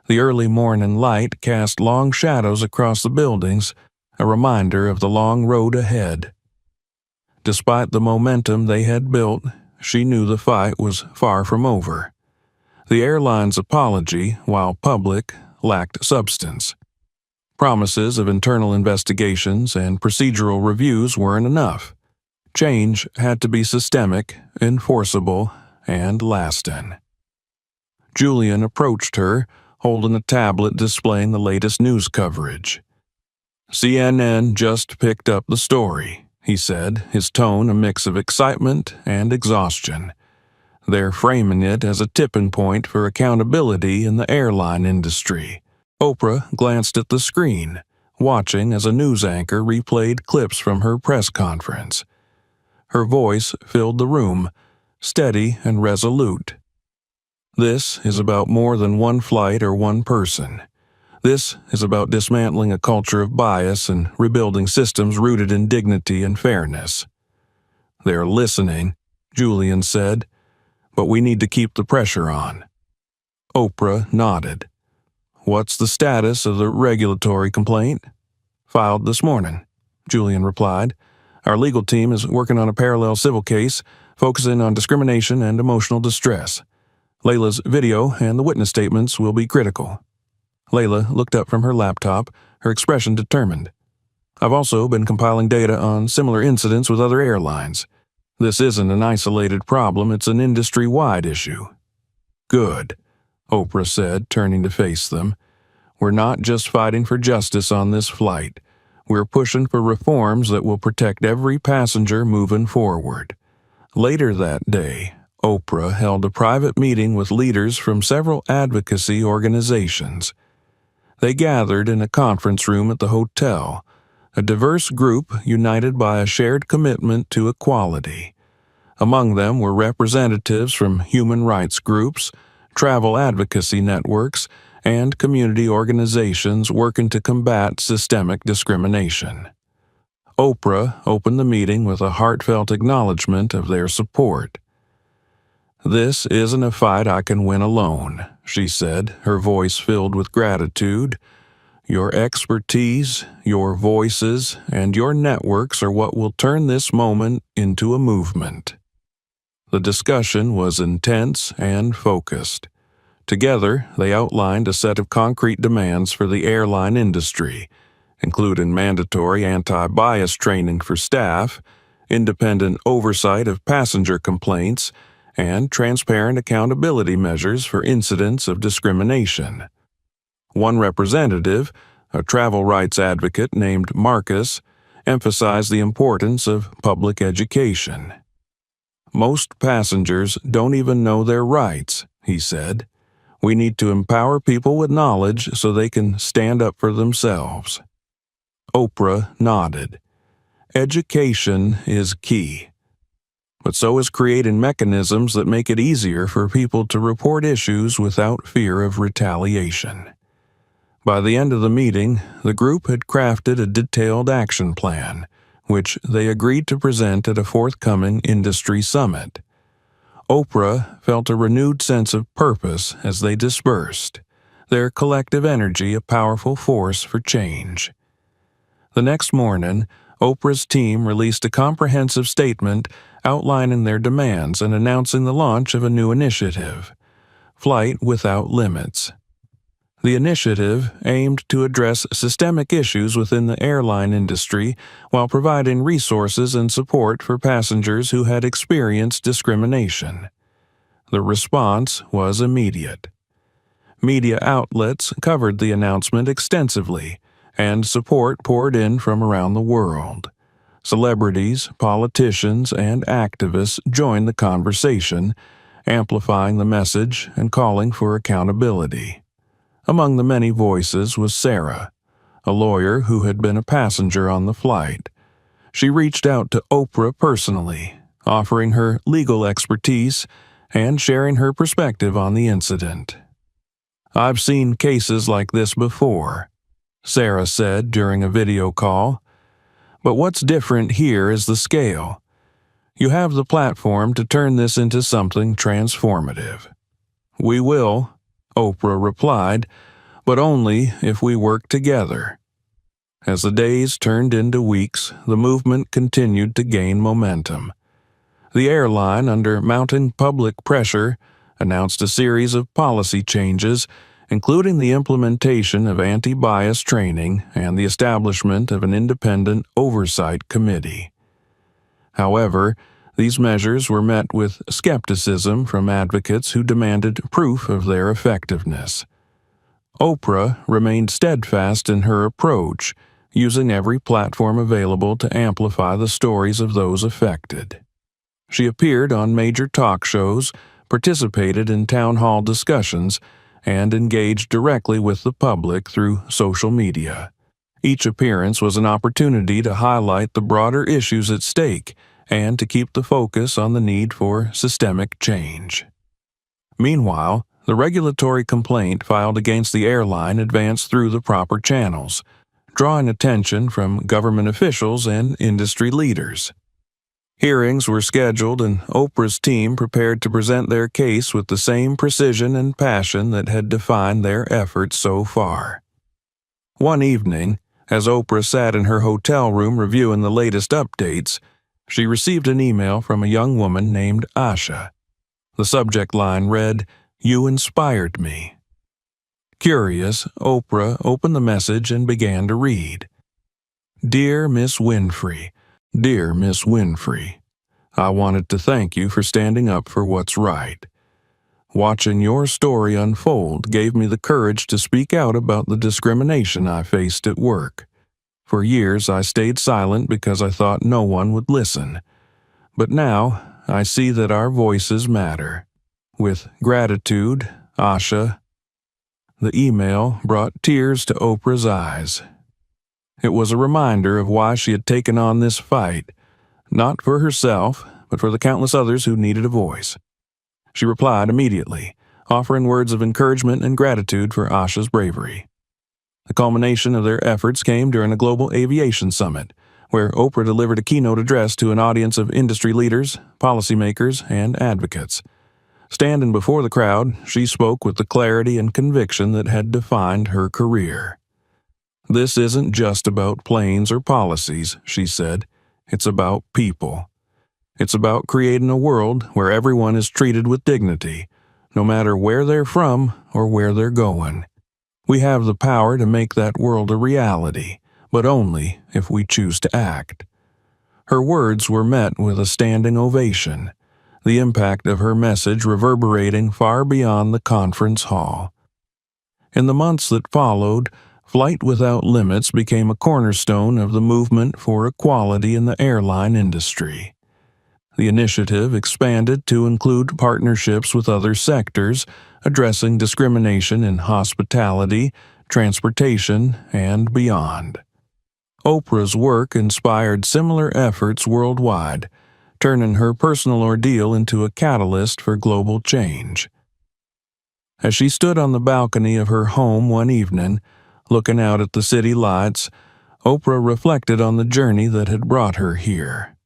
The early morning light cast long shadows across the buildings, a reminder of the long road ahead. Despite the momentum they had built, she knew the fight was far from over. The airline's apology, while public, lacked substance. Promises of internal investigations and procedural reviews weren't enough. Change had to be systemic, enforceable, and lasting. Julian approached her, holding a tablet displaying the latest news coverage. "CNN just picked up the story," he said, his tone a mix of excitement and exhaustion. "They're framing it as a tipping point for accountability in the airline industry." Oprah glanced at the screen, watching as a news anchor replayed clips from her press conference. Her voice filled the room, steady and resolute. "This is about more than one flight or one person. This is about dismantling a culture of bias and rebuilding systems rooted in dignity and fairness." "They're listening," Julian said, "but we need to keep the pressure on." Oprah nodded. "What's the status of the regulatory complaint?" "Filed this morning," Julian replied. "Our legal team is working on a parallel civil case, focusing on discrimination and emotional distress. Layla's video and the witness statements will be critical." Layla looked up from her laptop, her expression determined. "I've also been compiling data on similar incidents with other airlines. This isn't an isolated problem, it's an industry-wide issue." "Good," Oprah said, turning to face them. "We're not just fighting for justice on this flight. We're pushing for reforms that will protect every passenger moving forward." Later that day, Oprah held a private meeting with leaders from several advocacy organizations. They gathered in a conference room at the hotel, a diverse group united by a shared commitment to equality. Among them were representatives from human rights groups, travel advocacy networks, and community organizations working to combat systemic discrimination. Oprah opened the meeting with a heartfelt acknowledgement of their support. "This isn't a fight I can win alone," she said, her voice filled with gratitude. "Your expertise, your voices, and your networks are what will turn this moment into a movement." The discussion was intense and focused. Together, they outlined a set of concrete demands for the airline industry, including mandatory anti-bias training for staff, independent oversight of passenger complaints, and transparent accountability measures for incidents of discrimination. One representative, a travel rights advocate named Marcus, emphasized the importance of public education. "Most passengers don't even know their rights," he said. "We need to empower people with knowledge so they can stand up for themselves." Oprah nodded. Education is key. But so is creating mechanisms that make it easier for people to report issues without fear of retaliation. By the end of the meeting, the group had crafted a detailed action plan, which they agreed to present at a forthcoming industry summit. Oprah felt a renewed sense of purpose as they dispersed, their collective energy a powerful force for change. The next morning, Oprah's team released a comprehensive statement outlining their demands and announcing the launch of a new initiative, Flight Without Limits. The initiative aimed to address systemic issues within the airline industry while providing resources and support for passengers who had experienced discrimination. The response was immediate. Media outlets covered the announcement extensively, and support poured in from around the world. Celebrities, politicians, and activists joined the conversation, amplifying the message and calling for accountability. Among the many voices was Sarah, a lawyer who had been a passenger on the flight. She reached out to Oprah personally, offering her legal expertise and sharing her perspective on the incident. "I've seen cases like this before," Sarah said during a video call. "But what's different here is the scale. You have the platform to turn this into something transformative." "We will," Oprah replied, "but only if we work together." As the days turned into weeks, the movement continued to gain momentum. The airline, under mounting public pressure, announced a series of policy changes, including the implementation of anti-bias training and the establishment of an independent oversight committee. However, these measures were met with skepticism from advocates who demanded proof of their effectiveness. Oprah remained steadfast in her approach, using every platform available to amplify the stories of those affected. She appeared on major talk shows, participated in town hall discussions, and engaged directly with the public through social media. Each appearance was an opportunity to highlight the broader issues at stake and to keep the focus on the need for systemic change. Meanwhile, the regulatory complaint filed against the airline advanced through the proper channels, drawing attention from government officials and industry leaders. Hearings were scheduled, and Oprah's team prepared to present their case with the same precision and passion that had defined their efforts so far. One evening, as Oprah sat in her hotel room reviewing the latest updates, She received an email from a young woman named Asha. The subject line read, "You inspired me." Curious, Oprah opened the message and began to read. "Dear Miss Winfrey, dear Miss Winfrey, I wanted to thank you for standing up for what's right. Watching your story unfold gave me the courage to speak out about the discrimination I faced at work. For years I stayed silent because I thought no one would listen. But now I see that our voices matter. With gratitude, Asha." The email brought tears to Oprah's eyes. It was a reminder of why she had taken on this fight, not for herself, but for the countless others who needed a voice. She replied immediately, offering words of encouragement and gratitude for Asha's bravery. The culmination of their efforts came during a global aviation summit, where Oprah delivered a keynote address to an audience of industry leaders, policymakers, and advocates. Standing before the crowd, she spoke with the clarity and conviction that had defined her career. "This isn't just about planes or policies," she said. "It's about people. It's about creating a world where everyone is treated with dignity, no matter where they're from or where they're going. We have the power to make that world a reality, but only if we choose to act." Her words were met with a standing ovation, the impact of her message reverberating far beyond the conference hall. In the months that followed, Flight Without Limits became a cornerstone of the movement for equality in the airline industry. The initiative expanded to include partnerships with other sectors, addressing discrimination in hospitality, transportation, and beyond. Oprah's work inspired similar efforts worldwide, turning her personal ordeal into a catalyst for global change. As she stood on the balcony of her home one evening, looking out at the city lights, Oprah reflected on the journey that had brought her here.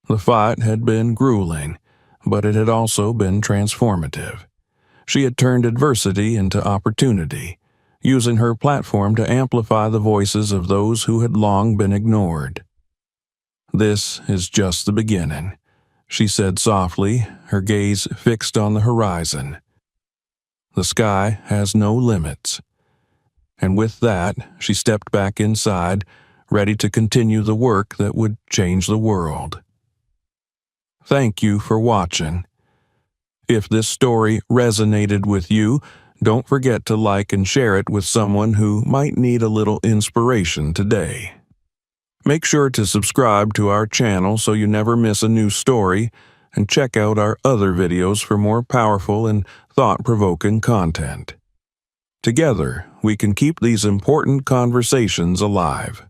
The fight had been grueling, but it had also been transformative. She had turned adversity into opportunity, using her platform to amplify the voices of those who had long been ignored. "This is just the beginning," she said softly, her gaze fixed on the horizon. "The sky has no limits." And with that, she stepped back inside, ready to continue the work that would change the world. Thank you for watching. If this story resonated with you, don't forget to like and share it with someone who might need a little inspiration today. Make sure to subscribe to our channel so you never miss a new story, and check out our other videos for more powerful and thought-provoking content. Together, we can keep these important conversations alive.